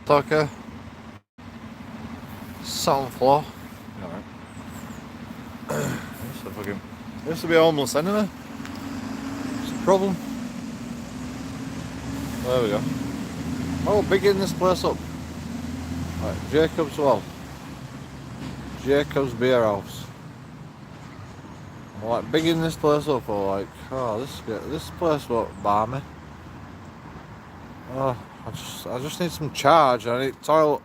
Okay. Sat on the floor. Alright. I used to be homeless anyway. It's a problem. There we go. Oh, bigging this place up. Right, Jacob's Well. Jacob's Beer House. I'm like bigging this place up, or like, oh, this place won't bar me. Oh, I just need some charge. I need toilet.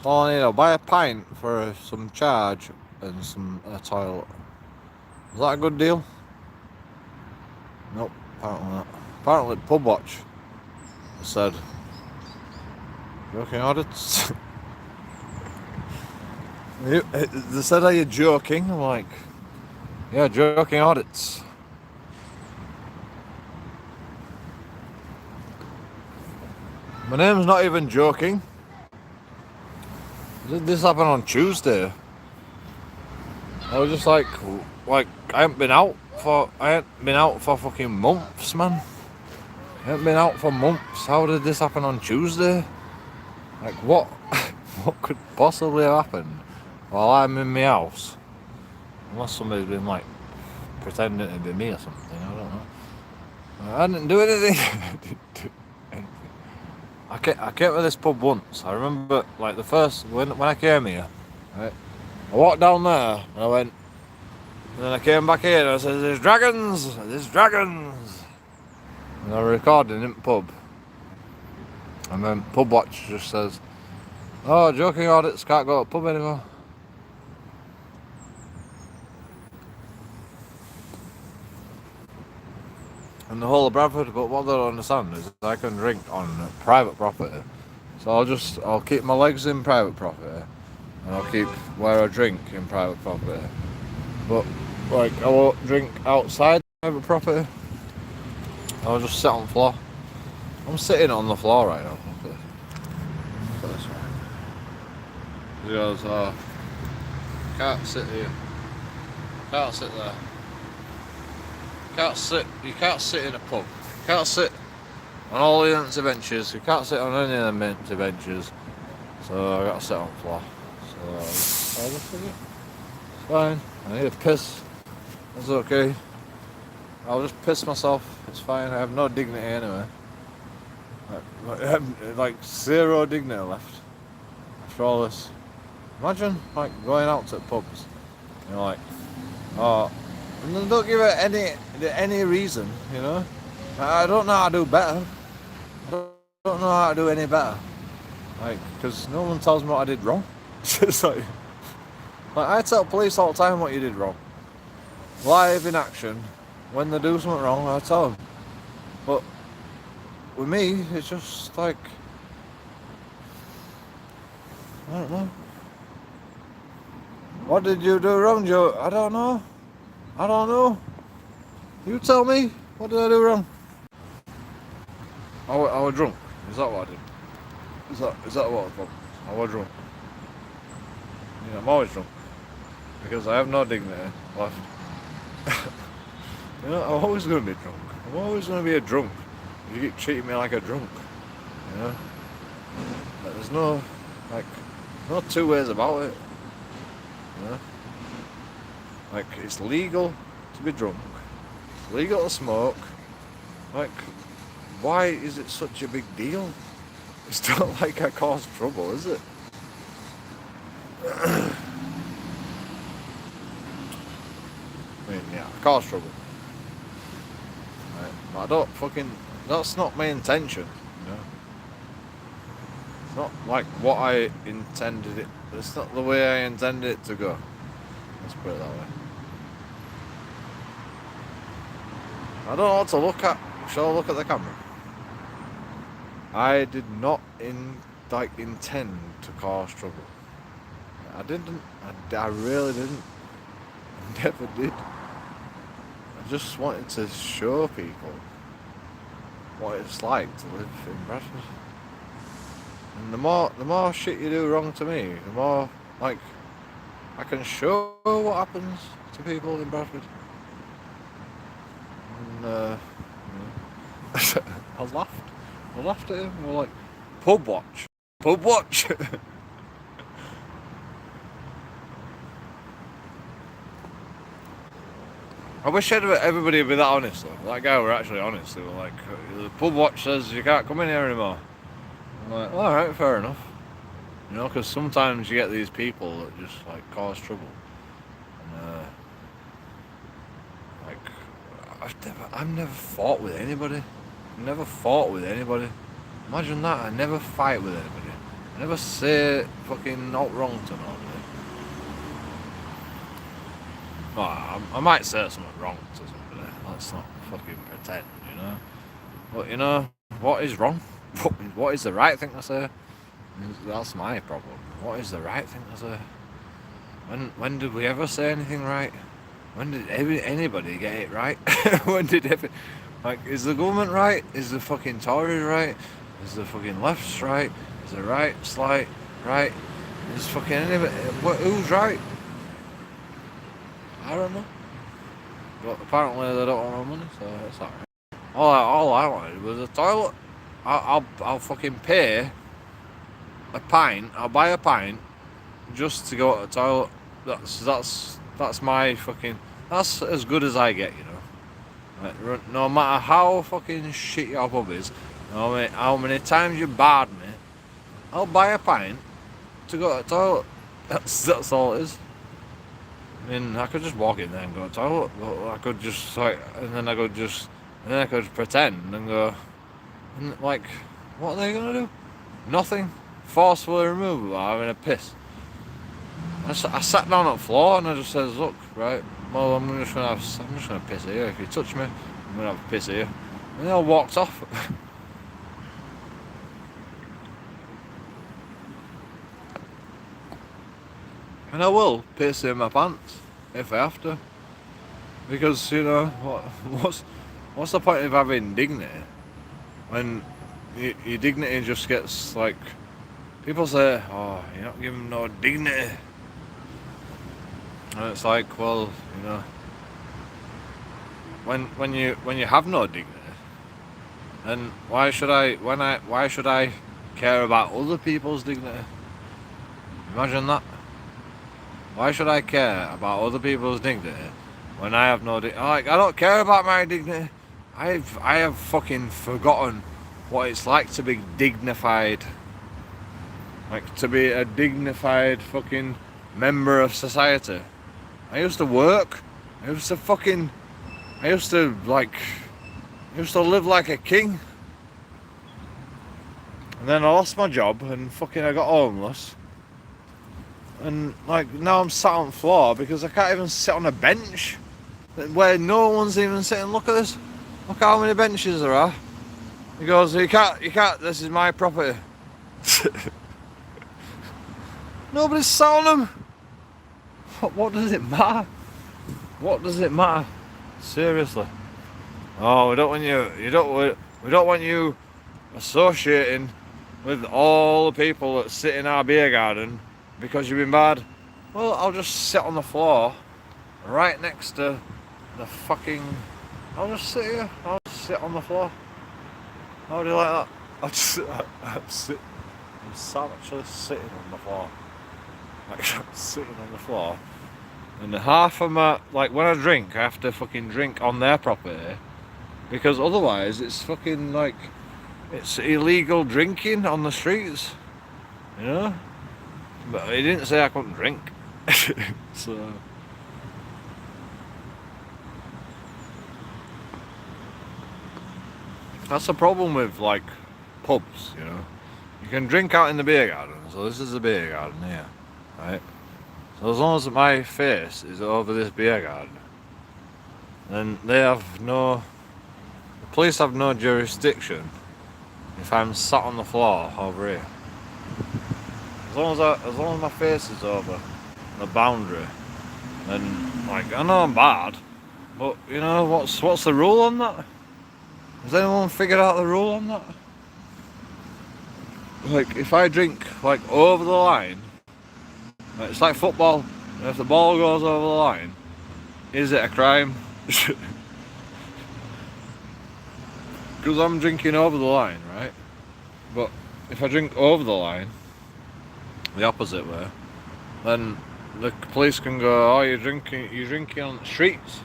All I need, I'll buy a pint for some charge and some toilet. Is that a good deal? Nope, apparently not. Apparently, Pub Watch said, joking audits. They said, are you joking? I'm like, yeah, joking audits. My name's not even joking. This happened on Tuesday. I was just like I ain't been out for fucking months, man. I ain't been out for months. How did this happen on Tuesday? Like what? What could possibly have happened while I'm in my house? Unless somebody's been like pretending to be me or something. I don't know. I didn't do anything. I came to this pub once. I remember like the first when I came here. Right, I walked down there and I went. And then I came back here and I said, there's dragons! There's dragons! And I recorded in the pub. And then Pub Watch just says, oh, joking audits can't go to pub anymore. And the whole of Bradford, but what they don't understand is I can drink on private property. So I'll keep my legs in private property. And I'll keep where I drink in private property. But like I won't drink outside private property. I'll just sit on the floor. I'm sitting on the floor right now. Look at this one. He goes, oh, can't sit here. Can't sit there. You can't sit in a pub. You can't sit on all the empty benches. You can't sit on any of them empty benches. So I gotta sit on the floor. So I'll just figure. It's fine. I need a piss. That's okay. I'll just piss myself. It's fine. I have no dignity anyway. I have like zero dignity left after all this. Imagine like going out to pubs. You know, like, oh, and then don't give it any reason. You know, I don't know how to do better. I don't know how to do any better. Like, because no one tells me what I did wrong. It's like I tell police all the time what you did wrong. Live in action. When they do something wrong, I tell them. But with me, it's just like, I don't know. What did you do wrong, Joe? I don't know. I don't know. You tell me. What did I do wrong? I was drunk. Is that what I did? Is that what I did? I was drunk. Yeah, I'm always drunk. Because I have no dignity left. You know, I'm always going to be drunk. I'm always going to be a drunk. You keep treating me like a drunk. You know? Like, there's no two ways about it. You know? Like, it's legal to be drunk. It's legal to smoke. Like, why is it such a big deal? It's not like I caused trouble, is it? I mean, yeah, I caused trouble. Right. But I don't fucking... That's not my intention, you know? It's not like what I intended it... It's not the way I intended it to go. Let's put it that way. I don't know what to look at. Shall I look at the camera? I did not intend to cause trouble. I didn't. I really didn't. I never did. I just wanted to show people what it's like to live in Bradford. And the more shit you do wrong to me, the more like I can show what happens to people in Bradford. And I laughed. I laughed at him. We're like, Pub Watch. Pub watch. I wish everybody would be that honest though. That guy were actually honest. They were like, the pub watch says you can't come in here anymore. I'm like, alright, fair enough. You know, because sometimes you get these people that just like cause trouble. And I've never fought with anybody. Never fought with anybody. Imagine that, I never fight with anybody. I never say fucking not wrong to nobody. Well, I might say something wrong to somebody. Let's not fucking pretend, you know. But you know, what is wrong? What is the right thing to say? That's my problem. What is the right thing to say? When did we ever say anything right? When did anybody get it right? When did like, is the government right? Is the fucking Tories right? Is the fucking lefts right? Is the right's right? Is fucking anybody? Who's right? I don't know. But apparently they don't want our money, so it's alright. All I wanted was a toilet. I'll fucking pay a pint. I'll buy a pint just to go to the toilet. That's my fucking. That's as good as I get, you know. Like, no matter how fucking shit your pub is, how many times you barred me, I'll buy a pint to go to the toilet. That's all it is. I mean, I could just walk in there and go to the toilet, but I could just and then I could pretend and go, and like, what are they gonna do? Nothing. Forcefully removable. Having a piss. I sat down on the floor and I just says, look, right, well, I'm just gonna piss here. If you touch me, I'm gonna have a piss here. And they all walked off. And I will piss in my pants if I have to, because you know what's the point of having dignity when your dignity just gets like, people say, oh, you're not giving no dignity, and it's like, well, you know, when you have no dignity, then why should I care about other people's dignity? Imagine that. Why should I care about other people's dignity when I have no dignity? Like, I don't care about my dignity. I have fucking forgotten what it's like to be dignified. Like, to be a dignified fucking member of society. I used to work. I used to live like a king. And then I lost my job and fucking I got homeless. And like, now I'm sat on the floor because I can't even sit on a bench where no one's even sitting. Look at this. Look how many benches there are. He goes, you can't, this is my property. Nobody's sat on them. What does it matter? What does it matter? Seriously. Oh, we don't want you associating with all the people that sit in our beer garden because you've been bad. Well, I'll just sit on the floor right next to the fucking. I'll just sit here. I'll just sit on the floor. How do you like that? I'm actually sitting on the floor. Like, I'm sitting on the floor. And half of my, like, when I drink, I have to fucking drink on their property, because otherwise it's fucking like, it's illegal drinking on the streets, you know. But he didn't say I couldn't drink. So that's the problem with like pubs, you know. You can drink out in the beer garden. So this is the beer garden here, right? So as long as my face is over this beer garden, then the police have no jurisdiction if I'm sat on the floor over here. As long as my face is over the boundary, then like, I know I'm bad, but you know what's the rule on that? Has anyone figured out the rule on that? Like, if I drink like over the line, like, it's like football. If the ball goes over the line, is it a crime? Because I'm drinking over the line, right? But if I drink over the line, the opposite way, then the police can go, oh, you're drinking on the streets.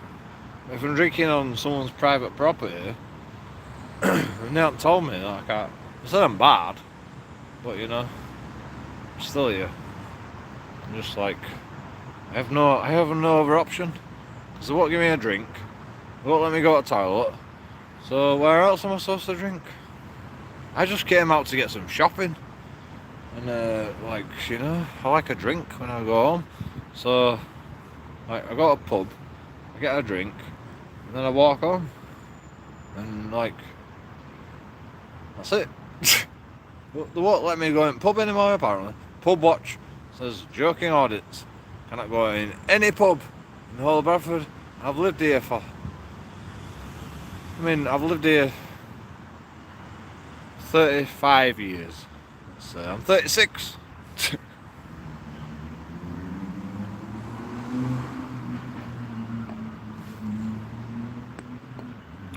If I'm drinking on someone's private property, and they haven't told me that I can't. They said I'm bad, but you know, I'm still here. I'm just like, I have no other option. They won't give me a drink. They won't let me go to the toilet. So where else am I supposed to drink? I just came out to get some shopping. And like, you know, I like a drink when I go home. So like, I go to a pub, I get a drink, and then I walk home. And like, that's it. They won't let me go in pub anymore apparently. Pub watch says joking audits. Cannot go in any pub in the whole of Bradford. I've lived here I've lived here 35 years. So I'm 36.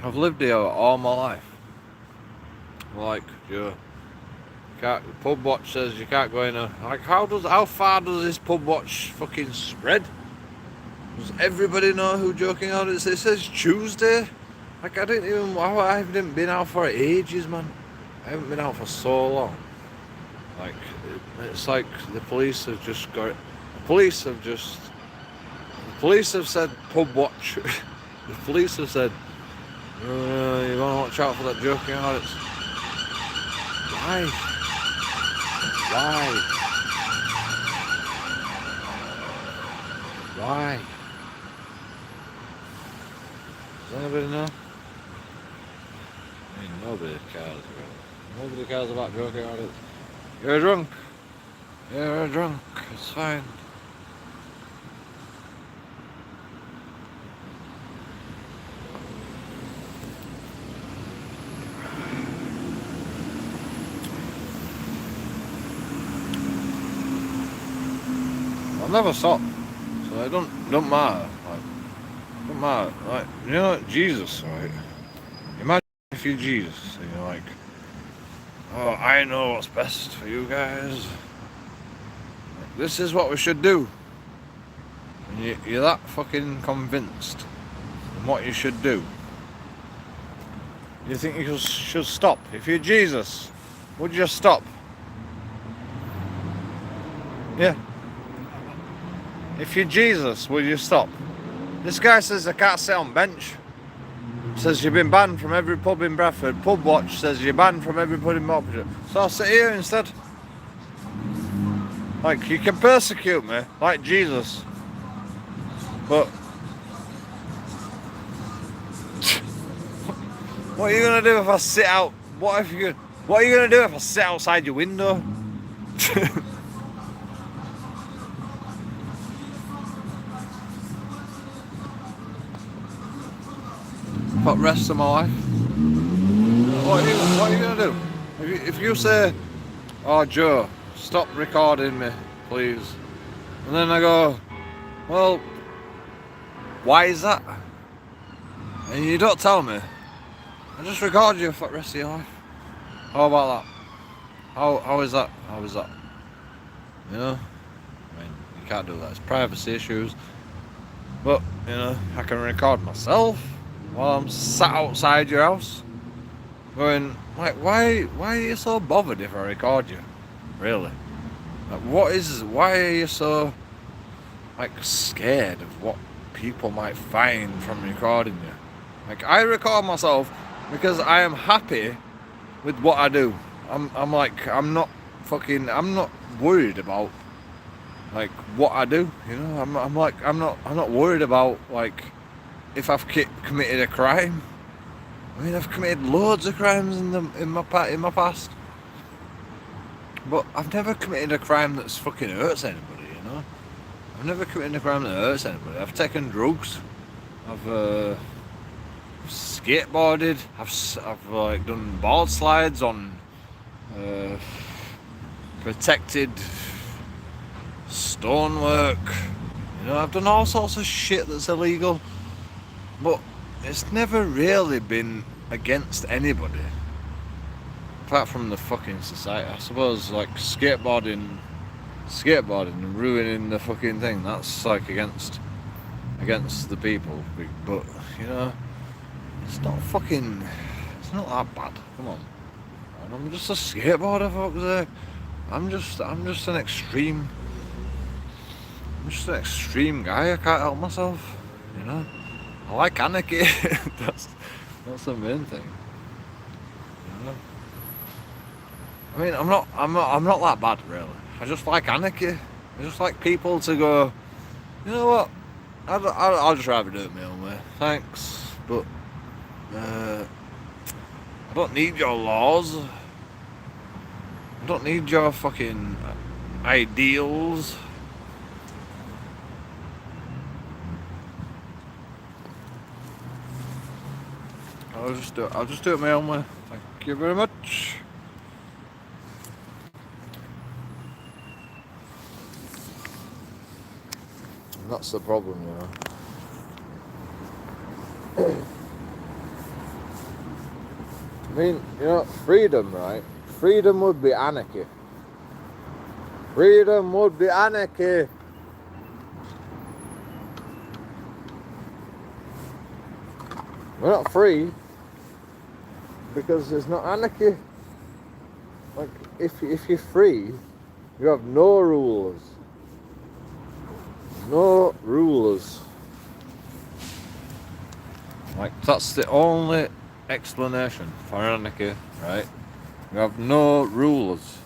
I've lived here all my life. Like, yeah. Pub watch says you can't go in a... Like, how far does this pub watch fucking spread? Does everybody know who joking out is? It says Tuesday. Like, I haven't been out for ages, man. I haven't been out for so long. Like, it's like the police have just got it. The police have said pub watch. The police have said, you want to watch out for that joking out. Why? Why? Does anybody know? I mean, nobody cares about joking out. You're drunk. You're drunk. It's fine. I'll never stop, so it don't matter. Like, don't matter. Like, you know, Jesus, right? Imagine if you're Jesus and you're like, oh, I know what's best for you guys. Like, this is what we should do. And you're that fucking convinced in what you should do. You think you should stop? If you're Jesus, would you stop? Yeah. If you're Jesus, will you stop? This guy says I can't sit on bench. Says you've been banned from every pub in Bradford. Pub watch says you're banned from every pub in Bradford. So I'll sit here instead. Like, you can persecute me, like Jesus. But what are you gonna do if I sit out? What are you gonna do if I sit outside your window? For the rest of my life. What are you gonna do? If you say, oh Joe, stop recording me, please. And then I go, well, why is that? And you don't tell me. I just record you for the rest of your life. How about that? How is that? How is that? You know? I mean, you can't do that. It's privacy issues. But, you know, I can record myself while I'm sat outside your house, going, like, why are you so bothered if I record you? Really? Like, why are you so, like, scared of what people might find from recording you? Like, I record myself because I am happy with what I do. I'm not worried about, like, what I do, you know? I'm not worried about, like, if I've committed a crime. I mean, I've committed loads of crimes in my past, but I've never committed a crime that's fucking hurts anybody. You know, I've never committed a crime that hurts anybody. I've taken drugs. I've skateboarded. I've like done board slides on protected stonework. You know, I've done all sorts of shit that's illegal. But it's never really been against anybody. apart from the fucking society, I suppose like skateboarding and ruining the fucking thing. That's like against the people. But you know, it's not that bad. Come on, and I'm just a skateboarder, fuck's sake. I'm just an extreme. I'm just an extreme guy. I can't help myself. You know, I like anarchy. that's the main thing. You know? I mean, I'm not that bad really. I just like anarchy. I just like people to go, you know what? I'll just rather do it my own way. Thanks, but I don't need your laws. I don't need your fucking ideals. I'll just do it my own way. Thank you very much. And that's the problem, you know. I mean, you know, freedom, right? Freedom would be anarchy. Freedom would be anarchy. We're not free because there's not anarchy. Like, if you're free, you have no rulers. No rulers. Like, that's the only explanation for anarchy, right? You have no rulers.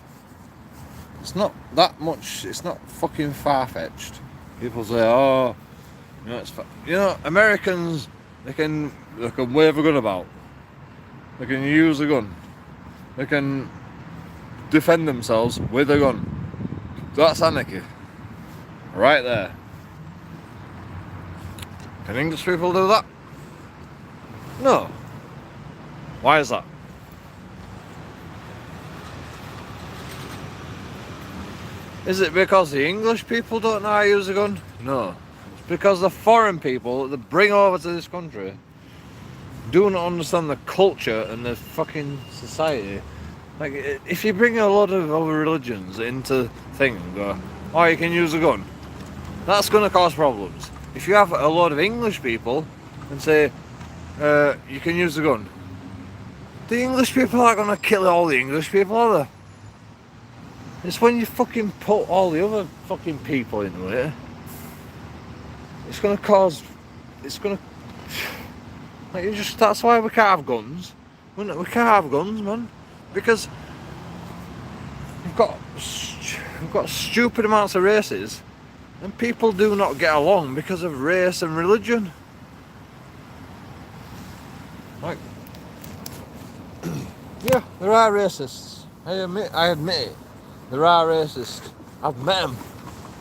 It's not that much, it's not fucking far-fetched. People say, oh, you know, Americans, they can wave a gun about. They can use a gun. They can defend themselves with a gun. That's anarchy. Right there. Can English people do that? No. Why is that? Is it because the English people don't know how to use a gun? No. It's because the foreign people that they bring over to this country do not understand the culture and the fucking society. Like, if you bring a lot of other religions into thing and go, oh, you can use a gun, that's going to cause problems. If you have a lot of English people and say, you can use a gun, the English people aren't going to kill all the English people, are they? It's when you fucking put all the other fucking people into it, it's going to cause, like, that's why we can't have guns. We can't have guns, man, because we've got stupid amounts of races, and people do not get along because of race and religion. Like, yeah, there are racists. I admit it. There are racists. I've met them.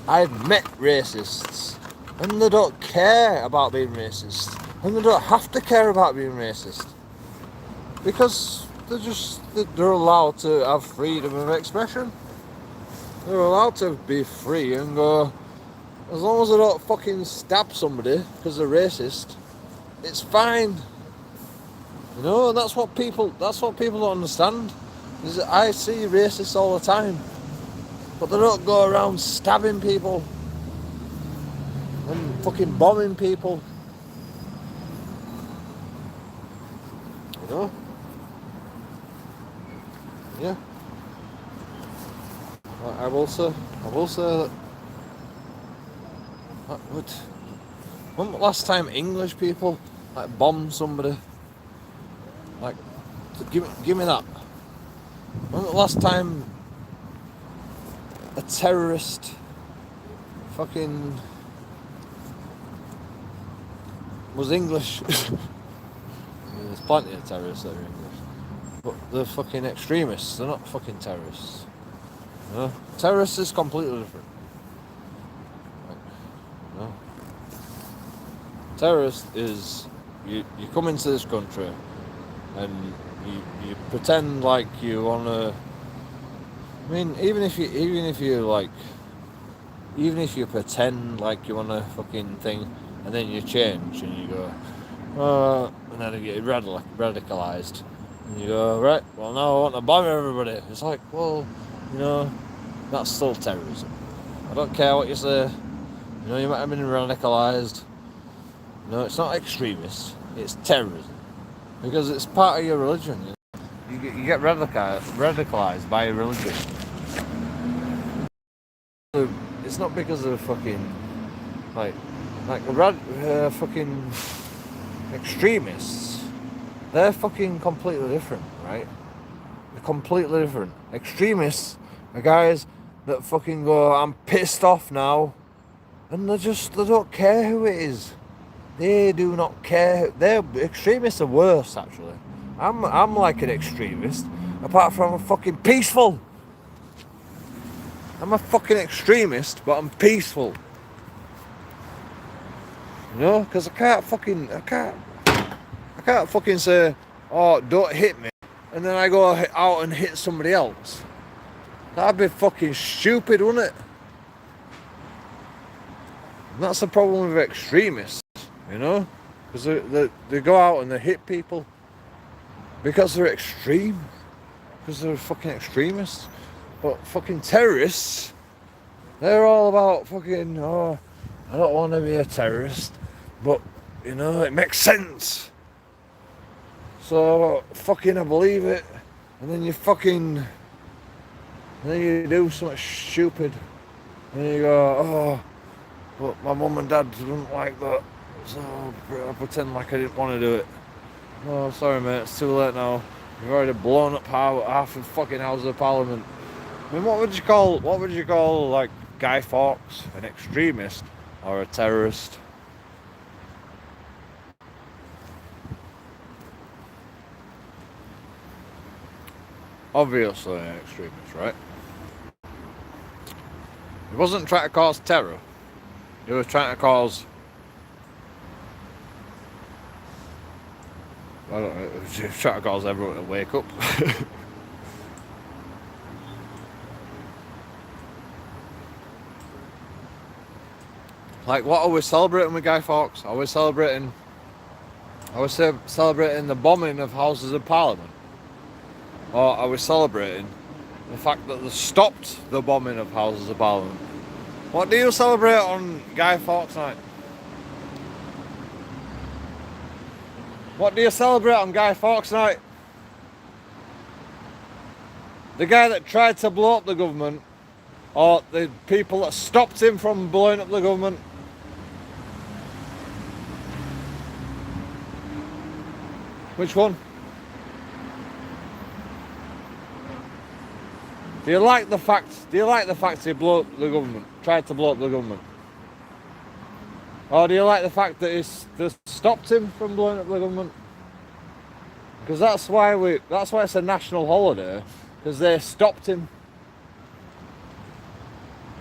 I've met racists, and they don't care about being racist, and they don't have to care about being racist, because they're allowed to have freedom of expression. They're allowed to be free and go, as long as they don't fucking stab somebody because they're racist, it's fine. You know, and that's what people don't understand. Is that I see racists all the time, but they don't go around stabbing people and fucking bombing people. You know? Yeah. I will say that. When the last time English people like bombed somebody? Like, give me that. When the last time a terrorist fucking was English? There's plenty of terrorists that are English, but they're fucking extremists. They're not fucking terrorists. You know? Terrorists is completely different. Like, you know? Terrorist is you come into this country and you pretend like you wanna. I mean, even if you pretend like you want a fucking thing, and then you change and you go, and then you get radicalized, And you go, right, well now I want to bomb everybody. It's like, well, you know, that's still terrorism. I don't care what you say. You know, you might have been radicalised. No, it's not extremist. It's terrorism. Because it's part of your religion. You get radicalised by your religion. It's not because of fucking like fucking extremists. They're fucking completely different, right? They're completely different. Extremists are guys that fucking go, I'm pissed off now, and they don't care who it is. They do not care. They're extremists are worse actually. I'm like an extremist, apart from I'm fucking peaceful. I'm a fucking extremist, but I'm peaceful. You know, because I can't fucking say, oh, don't hit me, and then I go out and hit somebody else. That'd be fucking stupid, wouldn't it? And that's the problem with extremists, you know, because they go out and they hit people because they're extreme, because they're fucking extremists. But fucking terrorists, they're all about fucking, oh, I don't want to be a terrorist, but, you know, it makes sense. So, fucking I believe it, and then you do something stupid, and you go, oh, but my mum and dad didn't like that, so I pretend like I didn't want to do it. Oh, sorry mate, it's too late now. You've already blown up half the fucking House of Parliament. I mean, what would you call like Guy Fawkes, an extremist or a terrorist? Obviously an extremist, right? He wasn't trying to cause terror. He was trying to cause, I don't know, he was trying to cause everyone to wake up. Like, what are we celebrating with Guy Fawkes? Are we celebrating the bombing of Houses of Parliament? Or are we celebrating the fact that they stopped the bombing of Houses of Parliament? What do you celebrate on Guy Fawkes night? What do you celebrate on Guy Fawkes night? The guy that tried to blow up the government, or the people that stopped him from blowing up the government? Which one? Do you like the fact he blew up the government, tried to blow up the government? Or do you like the fact that they stopped him from blowing up the government? Because that's why it's a national holiday, because they stopped him.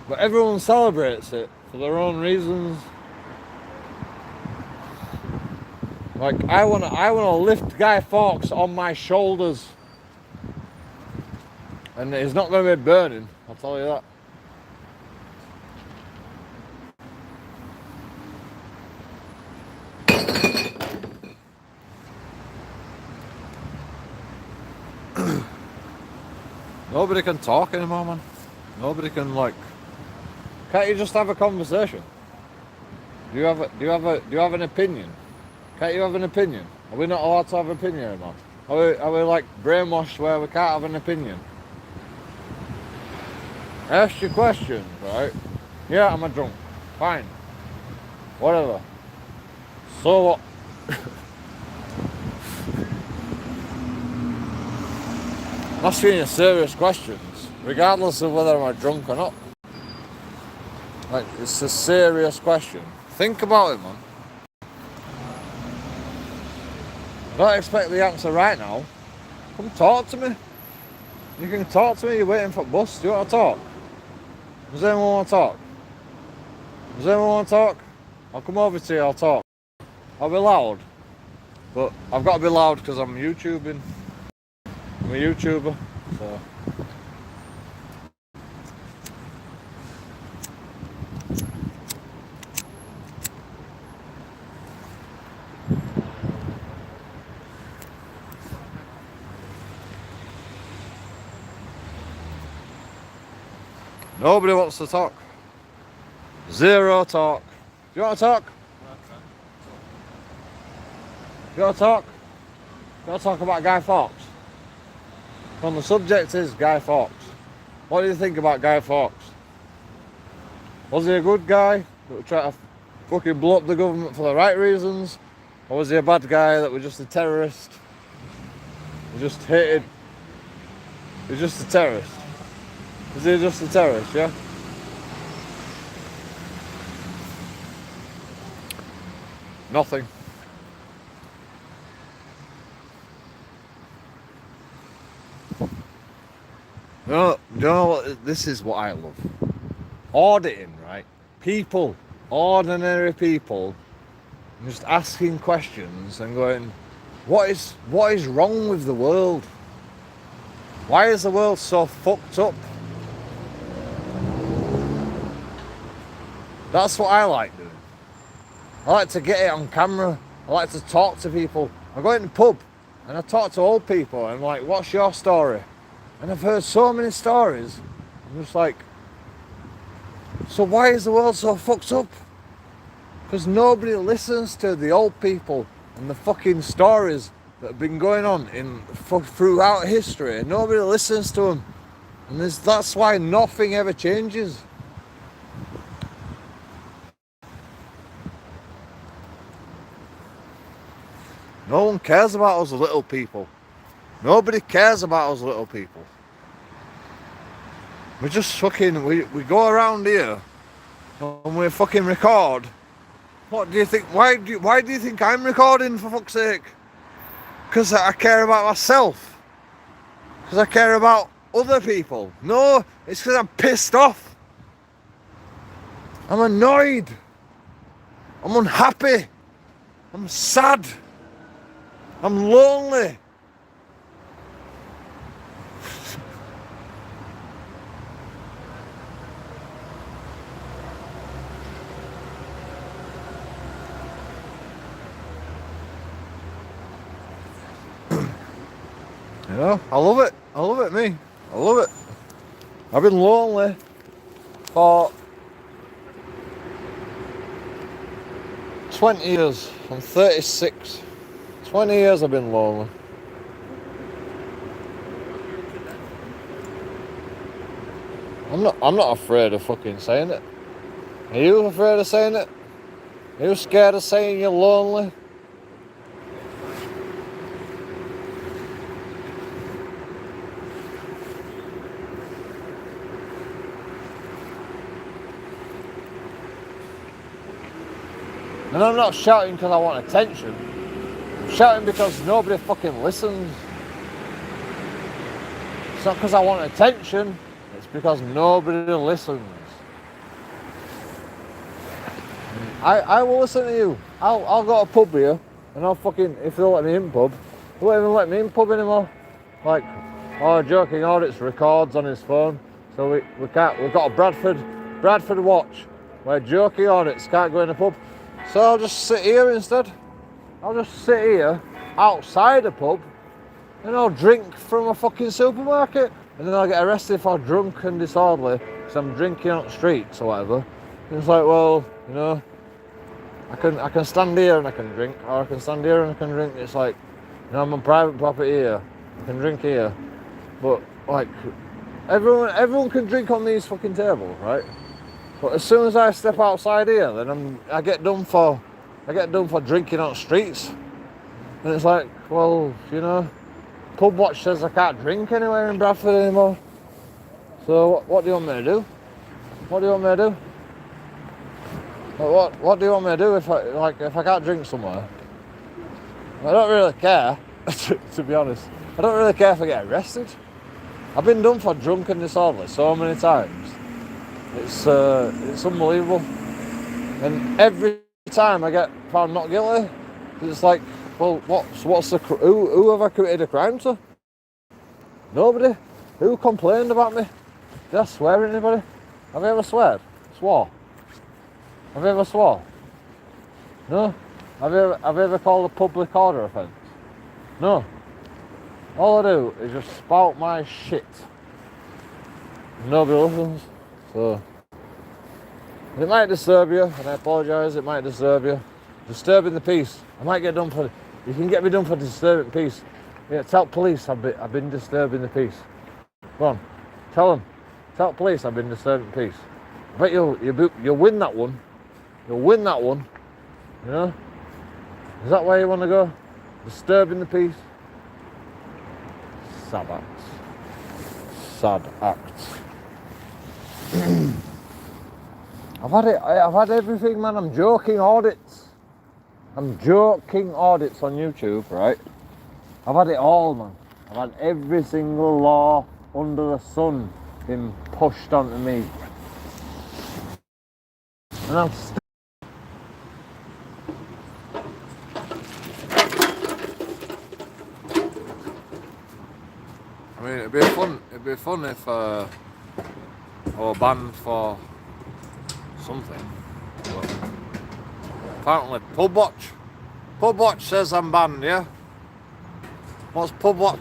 But everyone celebrates it for their own reasons. Like, I wanna lift Guy Fawkes on my shoulders. And he's not going to be burning, I'll tell you that. Nobody can talk anymore, man. Nobody can, like. Can't you just have a conversation? Do you have an opinion? Can't you have an opinion? Are we not allowed to have an opinion anymore? Are we like brainwashed where we can't have an opinion? Ask your questions, right? Yeah, I'm a drunk. Fine. Whatever. So what? I'm asking you serious questions, regardless of whether I'm drunk or not. Like, it's a serious question. Think about it, man. Don't expect the answer right now. Come talk to me. You can talk to me, you're waiting for a bus. Do you want to talk? Does anyone want to talk? Does anyone want to talk? I'll come over to you, I'll talk. I'll be loud. But I've got to be loud because I'm YouTubing. I'm a YouTuber, so. Nobody wants to talk. Zero talk. Do you want to talk? Do you want to talk? Do you want to talk about Guy Fawkes? Well, the subject is Guy Fawkes. What do you think about Guy Fawkes? Was he a good guy that would try to fucking blow up the government for the right reasons? Or was he a bad guy that was just a terrorist? He just hated... He's just a terrorist. Is he just a terrorist, yeah? Nothing. You know what? This is what I love. Auditing, right? People, ordinary people, just asking questions and going, what is wrong with the world? Why is the world so fucked up? That's what I like doing. I like to get it on camera. I like to talk to people. I go in the pub and I talk to old people and I'm like, what's your story? And I've heard so many stories. I'm just like, so why is the world so fucked up? Because nobody listens to the old people and the fucking stories that have been going on throughout history. And nobody listens to them. And that's why nothing ever changes. No one cares about us little people. Nobody cares about us little people. We just fucking, we go around here and we fucking record. What do you think, why do you think I'm recording, for fuck's sake? Because I care about myself. Because I care about other people. No, it's because I'm pissed off. I'm annoyed. I'm unhappy. I'm sad. I'm lonely. You know, I love it. I love it, me. I love it. I've been lonely for 20 years. I'm 36. 20 years I've been lonely. I'm not afraid of fucking saying it. Are you afraid of saying it? Are you scared of saying you're lonely? And I'm not shouting because I want attention. I'm shouting because nobody fucking listens. It's not because I want attention. It's because nobody listens. I will listen to you. I'll go to a pub here and I'll fucking, if they'll let me in pub, they won't even let me in pub anymore. Like, oh, joking audits records on his phone. So we can't, we've got a Bradford watch where joking audits can't go in a pub. So I'll just sit here instead. I'll just sit here outside a pub and I'll drink from a fucking supermarket. And then I'll get arrested for drunk and disorderly because I'm drinking on the streets or whatever. And it's like, well, you know, I can stand here and I can drink, or I can stand here and I can drink. It's like, you know, I'm on private property here. I can drink here. But like, everyone can drink on these fucking tables, right? But as soon as I step outside here, then I get done for drinking on the streets. And it's like, well, you know, Pub Watch says I can't drink anywhere in Bradford anymore. So what do you want me to do? What do you want me to do? What do you want me to do if I can't drink somewhere? I don't really care, to be honest. I don't really care if I get arrested. I've been done for drunk and disorderly so many times. It's unbelievable. And every time I get found not guilty, it's like, well, what's the who have I committed a crime to? Nobody. Who complained about me? Did I swear at anybody? Have I ever swore? Have you ever swore? No? Have you ever called a public order offence? No. All I do is just spout my shit. Nobody listens. So it might disturb you, and I apologise, it might disturb you. Disturbing the peace. I might get done for, you can get me done for disturbing peace. Yeah, tell police I've been disturbing the peace. Go on, tell them. Tell police I've been disturbing the peace. I bet you'll win that one. You'll win that one. You know? Is that where you want to go? Disturbing the peace? Sad acts. Sad acts. I've had everything, man. I'm joking audits on YouTube, right? I've had it all, man. I've had every single law under the sun being pushed onto me. And I'm I mean, it'd be fun if I were banned for something. But apparently, Pub Watch says I'm banned, yeah? What's Pub Watch?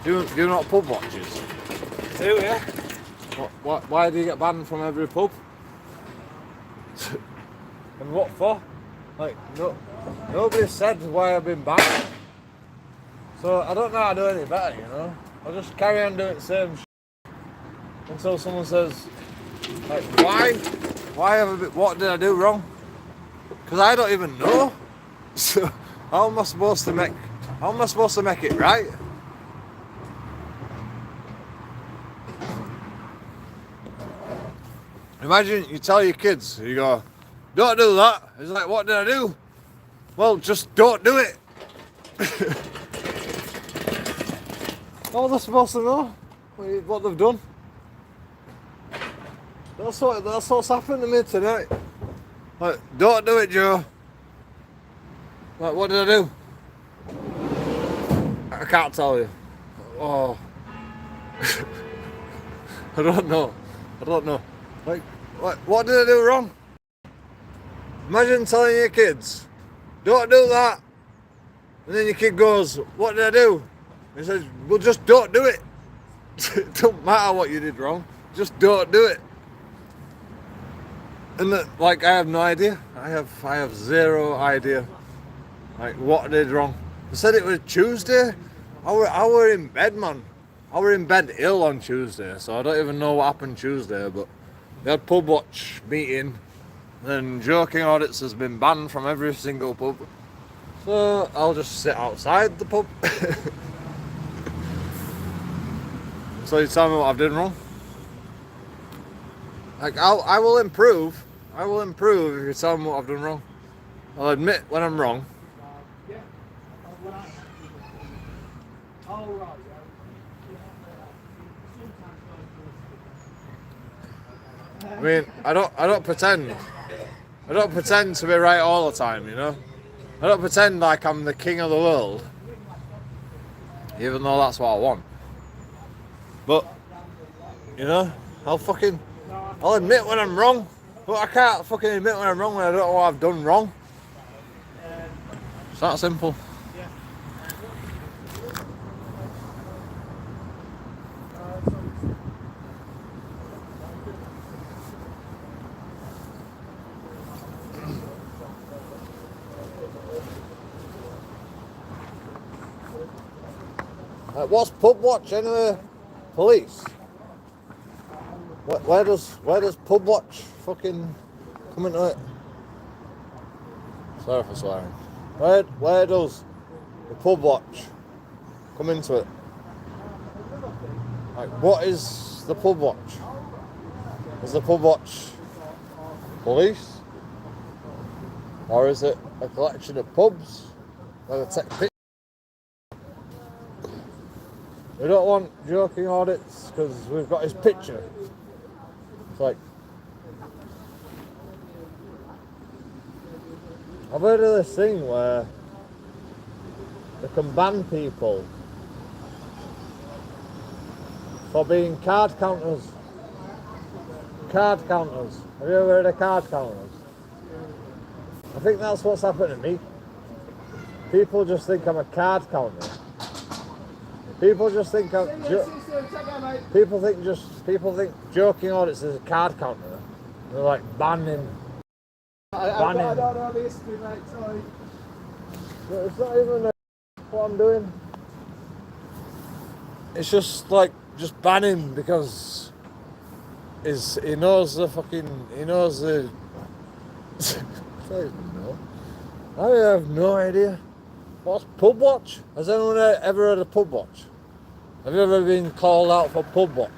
Do you know what Pub Watch is? Do, yeah. Why do you get banned from every pub? And what for? Like, nobody said why I've been banned. So I don't know how to do any better, you know? I'll just carry on doing the same until someone says, like, why? What did I do wrong? Because I don't even know. So how am I supposed to make it right? Imagine you tell your kids, you go, don't do that. It's like, what did I do? Well, just don't do it. How they're supposed to know what they've done. That's what's happened to me tonight. Like, don't do it, Joe. Like, what did I do? I can't tell you. Oh. I don't know. Like, what did I do wrong? Imagine telling your kids, don't do that. And then your kid goes, what did I do? He says, well, just don't do it. It don't matter what you did wrong. Just don't do it. And I have no idea. I have zero idea. Like, what I did wrong. They said it was Tuesday. I were in bed, man. I were in bed ill on Tuesday, so I don't even know what happened Tuesday, but they had Pub Watch meeting, and Joking Audits has been banned from every single pub. So I'll just sit outside the pub. So you tell me what I've done wrong? Like, I will improve. I will improve if you tell me what I've done wrong. I'll admit when I'm wrong. I mean, I don't pretend to be right all the time, you know? I don't pretend like I'm the king of the world. Even though that's what I want. But, you know, I'll admit when I'm wrong. But I can't fucking admit when I'm wrong when I don't know what I've done wrong. It's that simple. What's Pub Watch anyway? Police. Where does Pub Watch fucking come into it? Sorry for swearing. Where does the Pub Watch come into it? Like, what is the Pub Watch? Is the Pub Watch police? Or is it a collection of pubs where they take pictures? We don't want Joking Audits because we've got his picture. It's like, I've heard of this thing where they can ban people for being card counters. Card counters. Have you ever heard of card counters? I think that's what's happened to me. People just think I'm a card counter. People just think I'm... People think joking audits is a card counter. They're like banning. I don't know the history, mate, sorry. It's not even what I'm doing. It's just like banning because he knows the. I don't even know. I have no idea. What's pub watch? Has anyone ever heard of pub watch? Have you ever been called out for pub watch?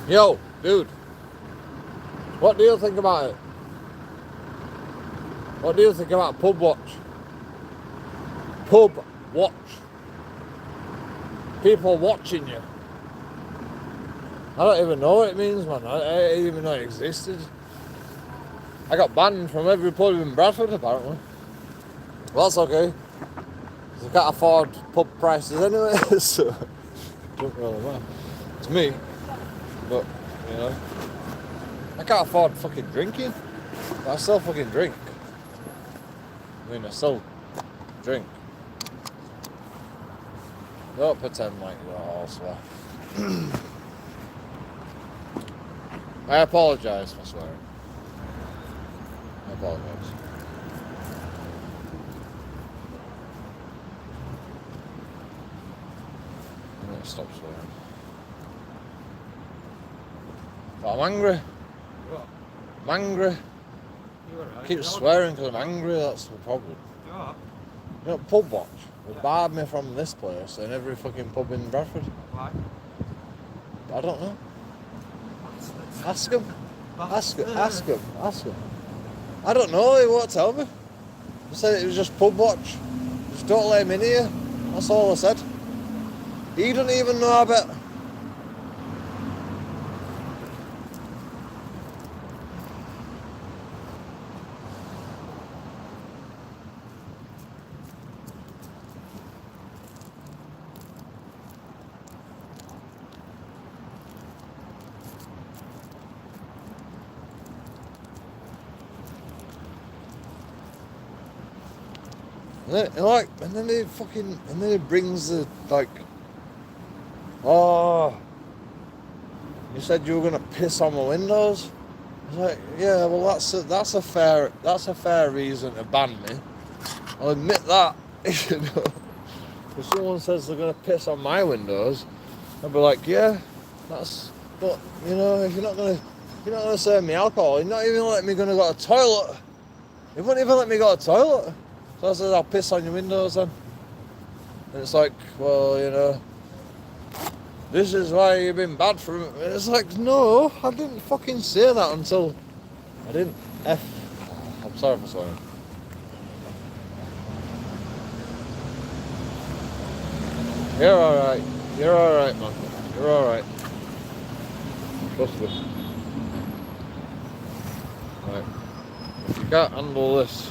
Yo, dude. What do you think about it? What do you think about pub watch? Pub watch. People watching you. I don't even know what it means, man. I didn't even know it existed. I got banned from every pub in Bradford, apparently. Well, that's okay. Because I can't afford pub prices anyway, so it don't really matter. It's me, but, you know. I can't afford fucking drinking, but I still fucking drink. I mean, I still drink. Don't pretend like you're all swear. I apologise for swearing. I apologise. I'm going to stop swearing. But I'm angry. What? I'm angry. You're right. I keep swearing because I'm angry, that's the problem. You are? You know, pub watch. They barred me from this place and every fucking pub in Bradford. Why? I don't know. Ask him. Ask him. I don't know, he won't tell me. He said it was just pub watch. Just don't let him in here. That's all I said. He don't even know, I bet. And then he brings the, like, oh, you said you were gonna piss on my windows. I was like, yeah, well that's a fair reason to ban me. I'll admit that. You know, if someone says they're gonna piss on my windows, I'll be like, yeah, but you know, if you're not gonna serve me alcohol, you're not even letting me go to the toilet. You wouldn't even let me go to the toilet. So I said, I'll piss on your windows then. And it's like, well, you know, this is why you've been bad for me. It's like, no, I didn't fucking say that until I didn't I'm sorry for swearing. You're alright. You're alright, man. You're alright. Trust me. Right. If you can't handle this,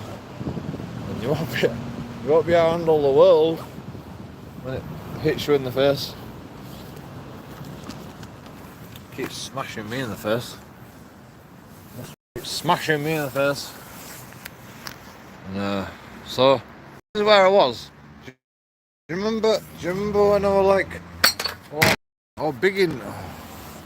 then you won't be able to handle the world when it hits you in the face. Keeps smashing me in the face. Keeps smashing me in the face. And, so this is where I was. Do you remember when I was like, oh, big in